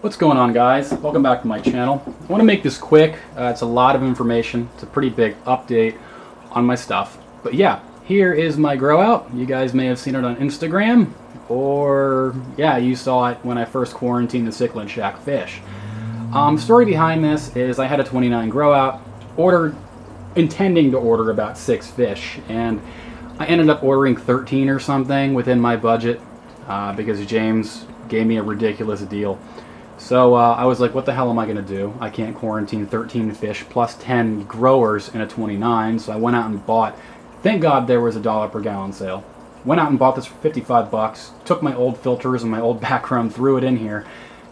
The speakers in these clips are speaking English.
What's going on, guys? Welcome back to my channel. I want to make this quick. It's a lot of information. It's a pretty big update on my stuff. But yeah, here is my Growout. You guys may have seen it on Instagram, or yeah, you saw it when I first quarantined the Cichlid Shack fish. Story behind this is I had a 29 Growout, intending to order about 6 fish, and I ended up ordering 13 or something within my budget because James gave me a ridiculous deal. So I was like, what the hell am I going to do? I can't quarantine 13 fish plus 10 growers in a 29, so I went out and bought, thank God there was a $1 per gallon sale. Went out and bought this for 55 bucks, took my old filters and my old background, threw it in here,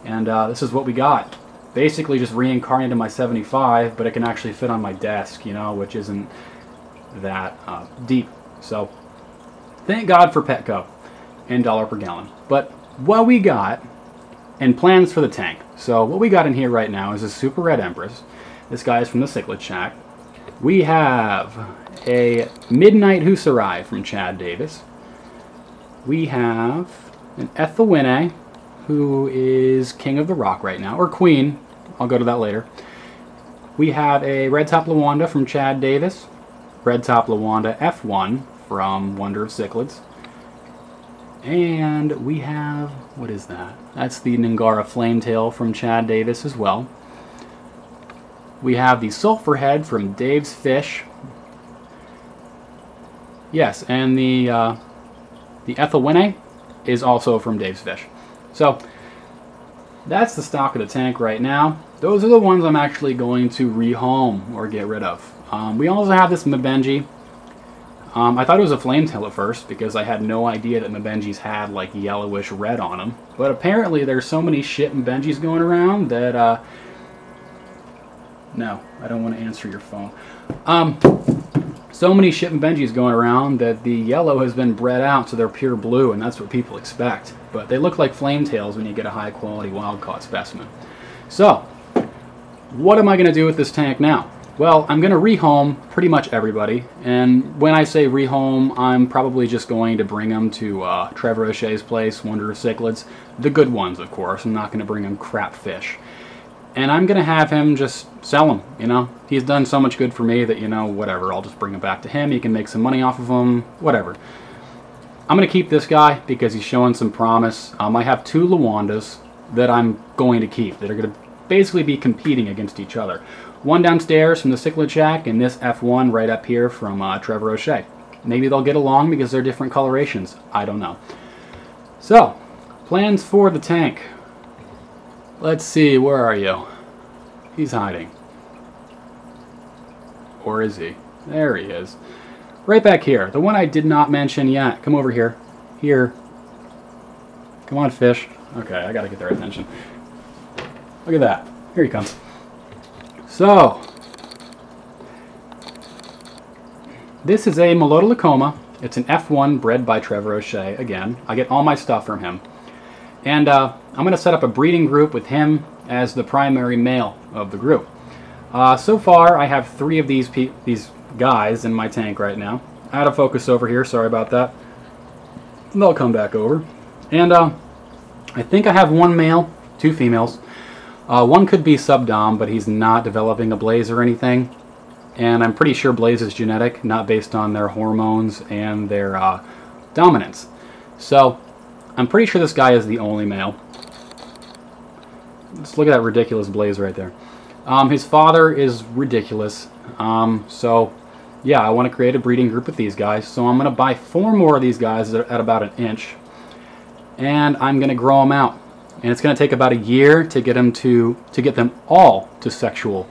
and this is what we got. Basically just reincarnated my 75, but it can actually fit on my desk, you know, which isn't that deep. So thank God for Petco and $1 per gallon. But what we got, and plans for the tank. So what we got in here right now is a Super Red Empress. This guy is from the Cichlid Shack. We have a Midnight Huseri from Chad Davis. We have an Ethelwynnae, who is King of the Rock right now, or Queen. I'll go to that later. We have a Red Top Lwanda from Chad Davis. Red Top Lwanda F1 from Wonder of Cichlids. And we have, what is that? That's the Ngara Flametail from Chad Davis as well. We have the Sulfur head from Dave's Fish. Yes, and the Ethelwynnae is also from Dave's Fish. So that's the stock of the tank right now. Those are the ones I'm actually going to rehome or get rid of. We also have this Mbenji. I thought it was a Flametail at first because I had no idea that Mbenjis had like yellowish red on them. But apparently there's so many shit Mbenjis going around that, no, I don't want to answer your phone. So many shit Mbenjis going around that the yellow has been bred out so they're pure blue, and that's what people expect. But they look like Flametails when you get a high quality wild caught specimen. So, what am I going to do with this tank now? Well, I'm going to rehome pretty much everybody, and when I say rehome, I'm probably just going to bring them to Trevor O'Shea's place, Wonder of Cichlids. The good ones, of course. I'm not going to bring him crap fish. And I'm going to have him just sell them, you know. He's done so much good for me that, you know, whatever. I'll just bring him back to him. He can make some money off of them, whatever. I'm going to keep this guy because he's showing some promise. I have 2 Lwandas that I'm going to keep that are going to basically be competing against each other. One downstairs from the Cichlid Shack, and this F1 right up here from Trevor O'Shea. Maybe they'll get along because they're different colorations. I don't know. So, plans for the tank. Let's see, where are you? He's hiding. Or is he? There he is. Right back here. The one I did not mention yet. Come over here. Here. Come on, fish. Okay, I gotta get their attention. Look at that. Here he comes. So, this is a Mloto Likoma. It's an F1 bred by Trevor O'Shea. Again, I get all my stuff from him. And I'm going to set up a breeding group with him as the primary male of the group. So far, I have 3 of these guys in my tank right now. Out of focus over here, sorry about that. They'll come back over. And I think I have 1 male, 2 females. One could be subdom, but he's not developing a blaze or anything. And I'm pretty sure blaze is genetic, not based on their hormones and their dominance. So, I'm pretty sure this guy is the only male. Just look at that ridiculous blaze right there. His father is ridiculous. So, yeah, I want to create a breeding group with these guys. So I'm going to buy 4 more of these guys at about 1 inch. And I'm going to grow them out. And it's going to take about a year to get them all to sexual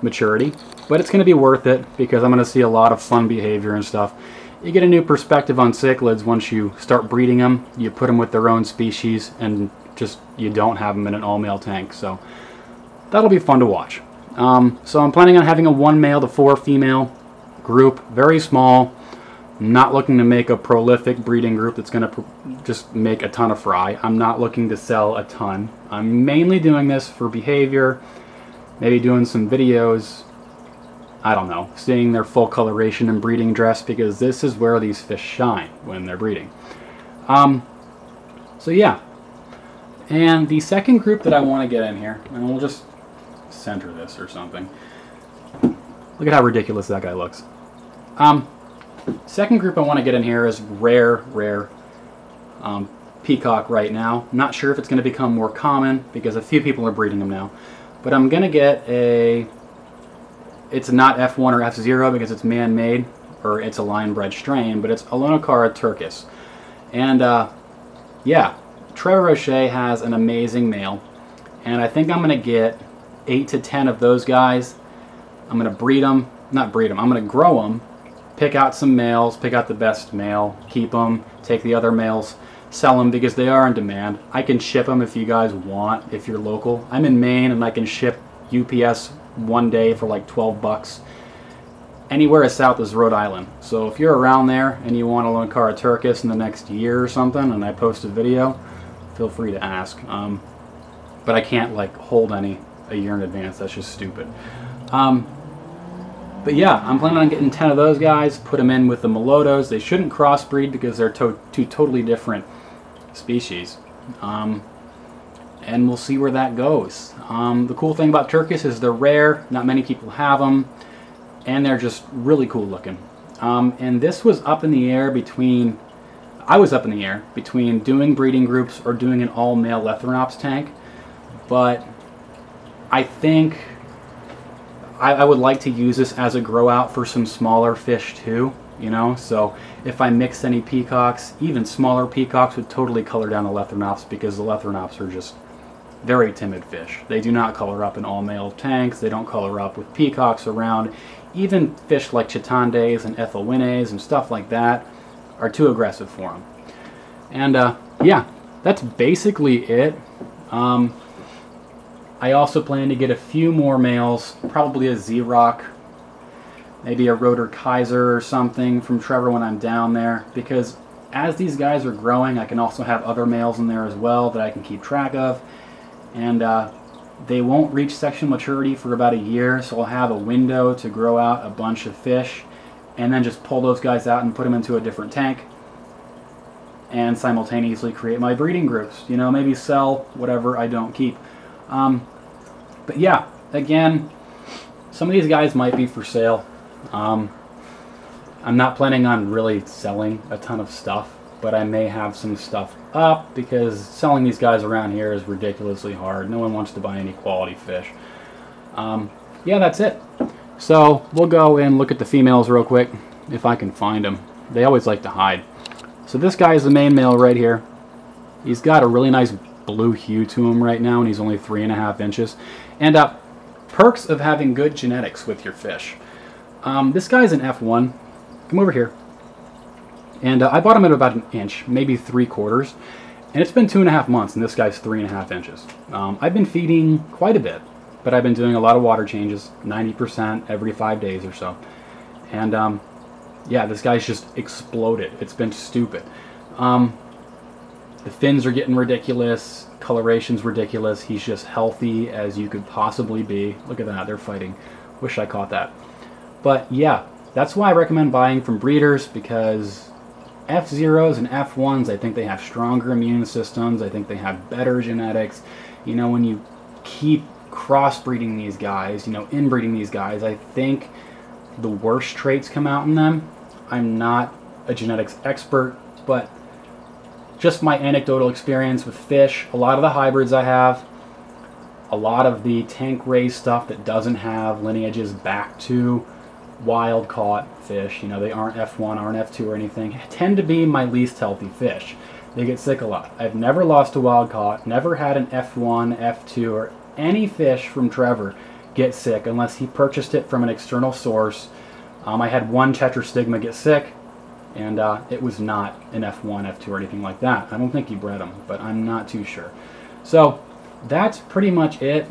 maturity. But it's going to be worth it because I'm going to see a lot of fun behavior and stuff. You get a new perspective on cichlids once you start breeding them. You put them with their own species and just you don't have them in an all-male tank. So that'll be fun to watch. So I'm planning on having a 1 male to 4 female group. Very small. Not looking to make a prolific breeding group that's going to just make a ton of fry. I'm not looking to sell a ton. I'm mainly doing this for behavior, maybe doing some videos, I don't know, seeing their full coloration and breeding dress, because this is where these fish shine when they're breeding. So yeah, And the second group that I want to get in here, and we'll just center this or something. Look at how ridiculous that guy looks. Second group I want to get in here is rare Peacock right now. I'm not sure if it's going to become more common because a few people are breeding them now. But I'm going to get a... It's not F1 or F0 because it's man-made, or it's a line-bred strain, but it's Ngara Turkis. And yeah, Trevor has an amazing male, and I think I'm going to get 8 to 10 of those guys. I'm going to breed them, not breed them, I'm going to grow them, pick out some males, pick out the best male, keep them, take the other males, sell them because they are in demand. I can ship them if you guys want, if you're local. I'm in Maine and I can ship UPS one day for like 12 bucks. Anywhere as south as Rhode Island. So if you're around there and you want a Ngara Turkis in the next year or something and I post a video, feel free to ask. But I can't like hold any a year in advance. That's just stupid. But yeah, I'm planning on getting 10 of those guys, put them in with the Mlotos. They shouldn't crossbreed because they're two totally different species. And we'll see where that goes. The cool thing about Turkis is they're rare, not many people have them, and they're just really cool looking. And this was up in the air between, I was up in the air between doing breeding groups or doing an all-male Lethrinops tank, but I think I would like to use this as a grow out for some smaller fish too, you know. So if I mix any peacocks, even smaller peacocks would totally color down the Lethrinops because the Lethrinops are just very timid fish. They do not color up in all male tanks. They don't color up with peacocks around. Even fish like Chitandes and Ethelwynnaes and stuff like that are too aggressive for them. And yeah, that's basically it. I also plan to get a few more males, probably a Z-Rock, maybe a Rotor Kaiser or something from Trevor when I'm down there, because as these guys are growing, I can also have other males in there as well that I can keep track of. And they won't reach sexual maturity for about a year, so I'll have a window to grow out a bunch of fish and then just pull those guys out and put them into a different tank and simultaneously create my breeding groups. You know, maybe sell whatever I don't keep. But yeah, again, some of these guys might be for sale. I'm not planning on really selling a ton of stuff, but I may have some stuff up because selling these guys around here is ridiculously hard. No one wants to buy any quality fish. Yeah, that's it. So we'll go and look at the females real quick if I can find them. They always like to hide. So this guy is the main male right here. He's got a really nice blue hue to him right now, and he's only 3.5 inches. And perks of having good genetics with your fish. This guy's an F1. Come over here. And I bought him at about 1 inch, maybe 3/4. And it's been 2.5 months, and this guy's 3.5 inches. I've been feeding quite a bit, but I've been doing a lot of water changes, 90% every 5 days or so. And yeah, this guy's just exploded. It's been stupid. The fins are getting ridiculous. Coloration's ridiculous. He's just healthy as you could possibly be. Look at that, they're fighting. Wish I caught that. But yeah, that's why I recommend buying from breeders, because F0s and F1s, I think they have stronger immune systems. I think they have better genetics. You know, when you keep crossbreeding these guys, you know, inbreeding these guys, I think the worst traits come out in them. I'm not a genetics expert, but just my anecdotal experience with fish, a lot of the hybrids I have, a lot of the tank raised stuff that doesn't have lineages back to wild caught fish, you know, they aren't F1, aren't F2 or anything, tend to be my least healthy fish. They get sick a lot. I've never lost a wild caught, never had an F1, F2, or any fish from Trevor get sick unless he purchased it from an external source. I had one tetrastigma get sick, and it was not an F1, F2, or anything like that. I don't think he bred them, but I'm not too sure. So that's pretty much it.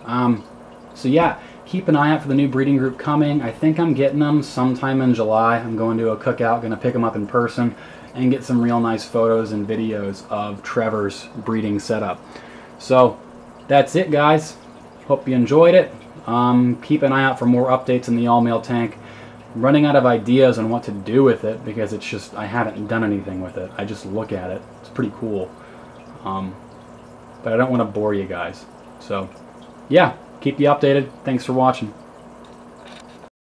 So yeah, keep an eye out for the new breeding group coming. I think I'm getting them sometime in July. I'm going to a cookout, going to pick them up in person and get some real nice photos and videos of Trevor's breeding setup. So that's it, guys. Hope you enjoyed it. Keep an eye out for more updates in the all-male tank. I'm running out of ideas on what to do with it because it's just, I haven't done anything with it. I just look at it. It's pretty cool. but I don't want to bore you guys. So, yeah, keep you updated. Thanks for watching.